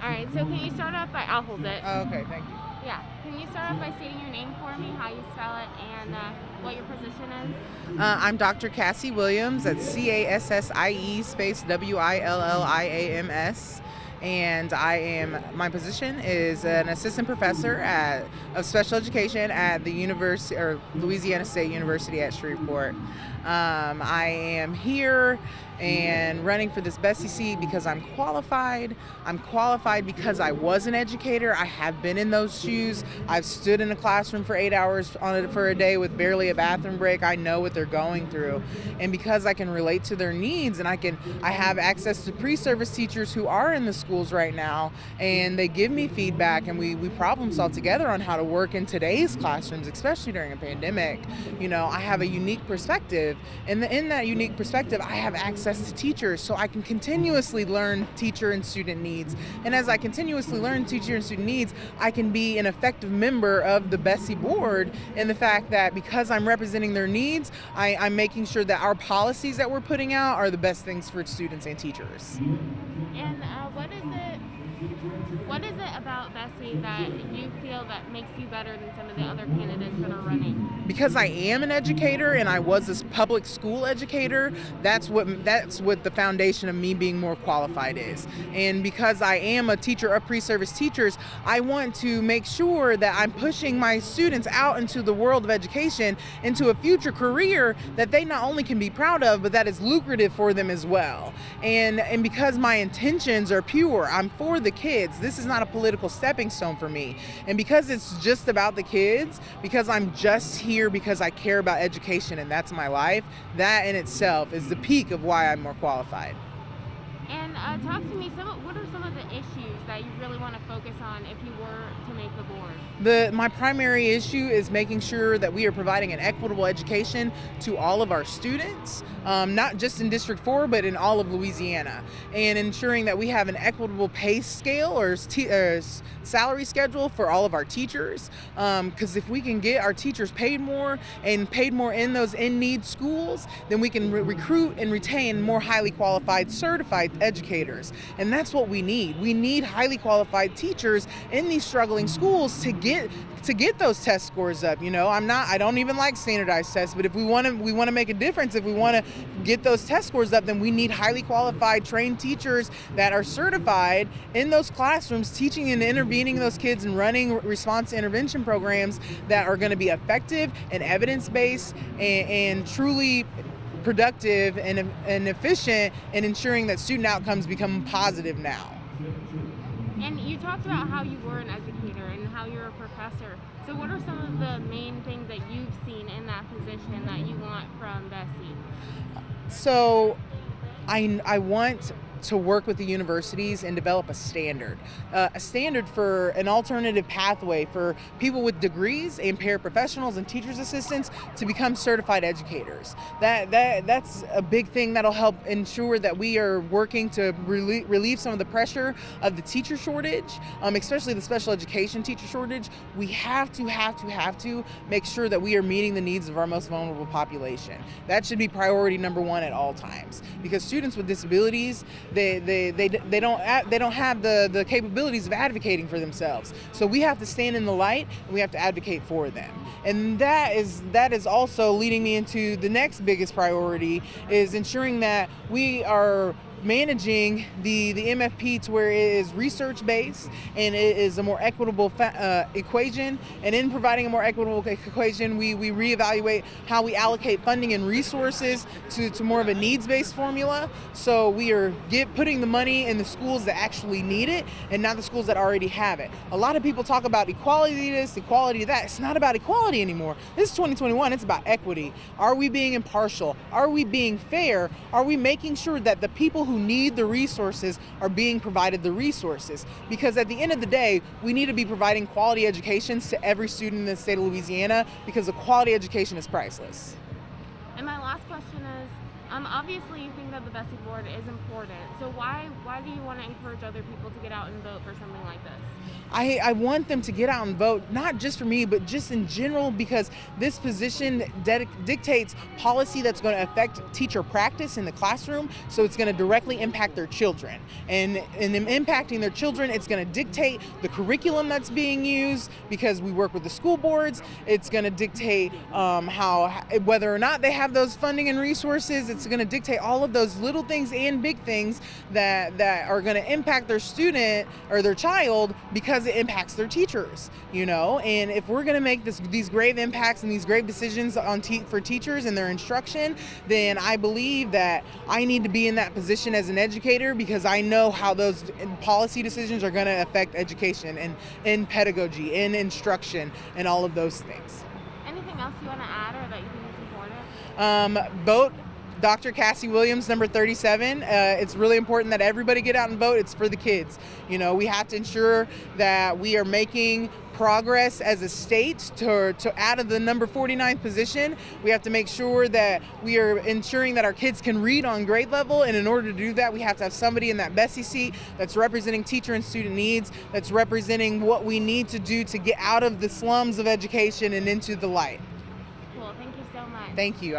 right, so can you start off by, I'll hold it. Oh, okay, thank you. Yeah. Can you start off by stating your name for me, how you spell it, and what your position is? I'm Dr. Cassie Williams. That's Cassie space Williams. And my position is an assistant professor of special education at the University or Louisiana State University at Shreveport. I am here and running for this Bessie seat because I'm qualified. I'm qualified because I was an educator. I have been in those shoes. I've stood in a classroom for 8 hours for a day with barely a bathroom break. I know what they're going through. And because I can relate to their needs, and I have access to pre-service teachers who are in the schools right now, and they give me feedback, and we problem solve together on how to work in today's classrooms, especially during a pandemic. I have a unique perspective, and in that unique perspective, I have access to teachers, so I can continuously learn teacher and student needs. And as I continuously learn teacher and student needs, I can be an effective member of the Bessie board in the fact that because I'm representing their needs, I'm making sure that our policies that we're putting out are the best things for students and teachers. And what is it about Bessie that you feel that makes you better than some of the other candidates that are running? Because I am an educator and I was a public school educator, that's what the foundation of me being more qualified is. And because I am a teacher of pre-service teachers, I want to make sure that I'm pushing my students out into the world of education, into a future career that they not only can be proud of, but that is lucrative for them as well. And because my intentions are pure, I'm for the kids. This is not a political stepping stone for me. And because it's just about the kids, because I'm just here because I care about education and that's my life, that in itself is the peak of why I'm more qualified. And talk to me, what are some of the issues that you really want to focus on if you were to make the board? My primary issue is making sure that we are providing an equitable education to all of our students, not just in District 4, but in all of Louisiana, and ensuring that we have an equitable pay scale or salary schedule for all of our teachers, because if we can get our teachers paid more and paid more in those in-need schools, then we can recruit and retain more highly qualified, certified educators. And that's what we need. We need highly qualified teachers in these struggling schools to get those test scores up. I don't even like standardized tests, but if we want to make a difference, if we want to get those test scores up, then we need highly qualified, trained teachers that are certified in those classrooms, teaching and intervening those kids and running response intervention programs that are going to be effective and evidence-based and truly productive and efficient in ensuring that student outcomes become positive now. And you talked about how you were an educator and how you're a professor. So what are some of the main things that you've seen in that position that you want from Bessie? So I want to work with the universities and develop a standard for an alternative pathway for people with degrees and paraprofessionals and teachers assistants to become certified educators. That's a big thing that'll help ensure that we are working to relieve some of the pressure of the teacher shortage, especially the special education teacher shortage. We have to make sure that we are meeting the needs of our most vulnerable population. That should be priority number one at all times, because students with disabilities, they don't have the capabilities of advocating for themselves. So we have to stand in the light and we have to advocate for them. And that is also leading me into the next biggest priority, is ensuring that we are managing the MFP to where it is research-based and it is a more equitable equation. And in providing a more equitable equation, we reevaluate how we allocate funding and resources to more of a needs-based formula. So we are putting the money in the schools that actually need it and not the schools that already have it. A lot of people talk about equality this, equality that. It's not about equality anymore. This is 2021. It's about equity. Are we being impartial? Are we being fair? Are we making sure that the people who need the resources are being provided the resources? Because at the end of the day, we need to be providing quality educations to every student in the state of Louisiana, because a quality education is priceless. And my last question is, Obviously, you think that the Bessie board is important. So why do you want to encourage other people to get out and vote for something like this? I want them to get out and vote, not just for me, but just in general, because this position dictates policy that's going to affect teacher practice in the classroom. So it's going to directly impact their children. And in them impacting their children, it's going to dictate the curriculum that's being used, because we work with the school boards. It's going to dictate whether or not they have those funding and resources. It's going to dictate all of those little things and big things that are going to impact their student or their child, because it impacts their teachers, and if we're going to make these grave impacts and these grave decisions for teachers and their instruction, then I believe that I need to be in that position as an educator, because I know how those policy decisions are going to affect education and pedagogy and instruction and all of those things. Anything else you want to add or that you think is important? Vote Dr. Cassie Williams, number 37. It's really important that everybody get out and vote. It's for the kids. We have to ensure that we are making progress as a state to out of the number 49th position. We have to make sure that we are ensuring that our kids can read on grade level, and in order to do that, we have to have somebody in that Bessie seat that's representing teacher and student needs, that's representing what we need to do to get out of the slums of education and into the light. Cool. Thank you so much. Thank you.